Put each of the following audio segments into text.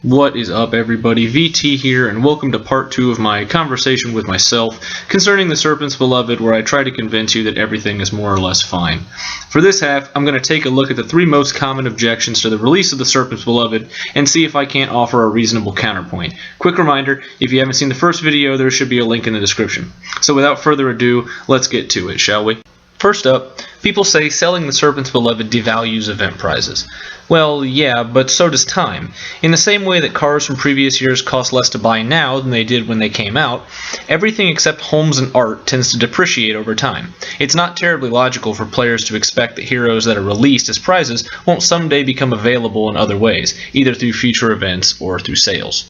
What is up, everybody? VT here, and welcome to part 2 of my conversation with myself concerning the Serpent's Beloved, where I try to convince you that everything is more or less fine. For this half, I'm going to take a look at the 3 most common objections to the release of the Serpent's Beloved and see if I can't offer a reasonable counterpoint. Quick reminder, if you haven't seen the first video, there should be a link in the description. So without further ado, let's get to it, shall we? First up, people say selling the Serpent's Beloved devalues event prizes. Well, yeah, but so does time. In the same way that cars from previous years cost less to buy now than they did when they came out, everything except homes and art tends to depreciate over time. It's not terribly logical for players to expect that heroes that are released as prizes won't someday become available in other ways, either through future events or through sales.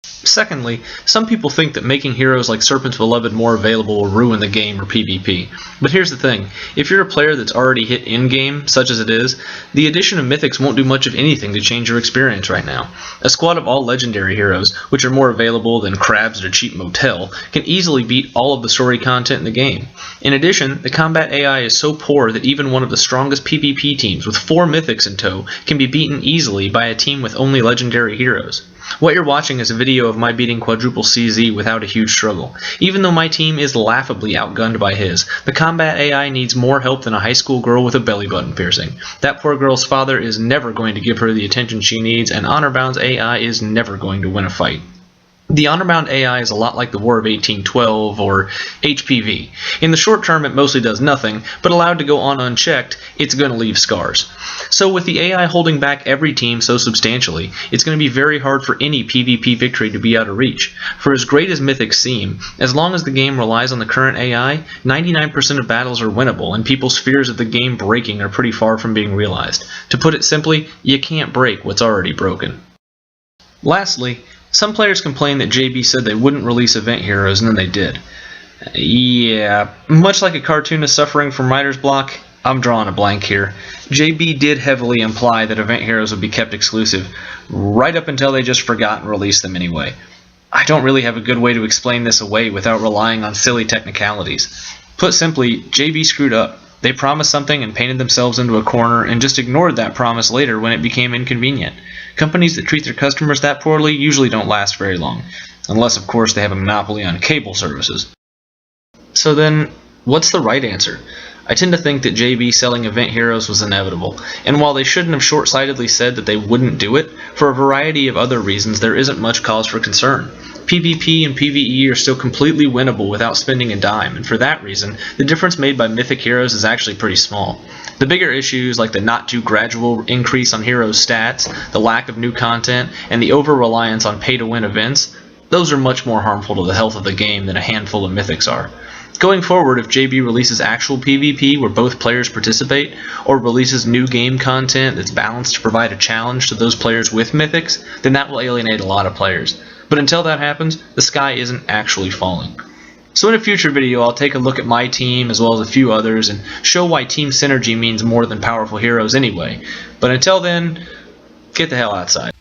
Secondly, some people think that making heroes like Serpent's Beloved more available will ruin the game or PvP. But here's the thing, if you're a player that's already hit in-game, such as it is, the addition of mythics won't do much of anything to change your experience right now. A squad of all legendary heroes, which are more available than crabs at a cheap motel, can easily beat all of the story content in the game. In addition, the combat AI is so poor that even one of the strongest PvP teams with 4 mythics in tow can be beaten easily by a team with only legendary heroes. What you're watching is a video of my beating quadruple CZ without a huge struggle. Even though my team is laughably outgunned by his, the combat AI needs more help than a high school girl with a belly button piercing. That poor girl's father is never going to give her the attention she needs, and Honorbound's AI is never going to win a fight. The Honorbound AI is a lot like the War of 1812 or HPV. In the short term it mostly does nothing, but allowed to go on unchecked, it's going to leave scars. So with the AI holding back every team so substantially, it's going to be very hard for any PvP victory to be out of reach. For as great as mythics seem, as long as the game relies on the current AI, 99% of battles are winnable, and people's fears of the game breaking are pretty far from being realized. To put it simply, you can't break what's already broken. Lastly, some players complain that JB said they wouldn't release event heroes, and then they did. Yeah, much like a cartoonist suffering from writer's block, I'm drawing a blank here. JB did heavily imply that event heroes would be kept exclusive, right up until they just forgot and released them anyway. I don't really have a good way to explain this away without relying on silly technicalities. Put simply, JB screwed up. They promised something and painted themselves into a corner and just ignored that promise later when it became inconvenient. Companies that treat their customers that poorly usually don't last very long, unless of course they have a monopoly on cable services. So then, what's the right answer? I tend to think that JB selling event heroes was inevitable, and while they shouldn't have short-sightedly said that they wouldn't do it, for a variety of other reasons there isn't much cause for concern. PvP and PvE are still completely winnable without spending a dime, and for that reason, the difference made by mythic heroes is actually pretty small. The bigger issues, like the not-too-gradual increase on heroes' stats, the lack of new content, and the over-reliance on pay-to-win events, those are much more harmful to the health of the game than a handful of mythics are. Going forward, if JB releases actual PvP where both players participate, or releases new game content that's balanced to provide a challenge to those players with mythics, then that will alienate a lot of players. But until that happens, the sky isn't actually falling. So in a future video, I'll take a look at my team as well as a few others and show why team synergy means more than powerful heroes anyway. But until then, get the hell outside.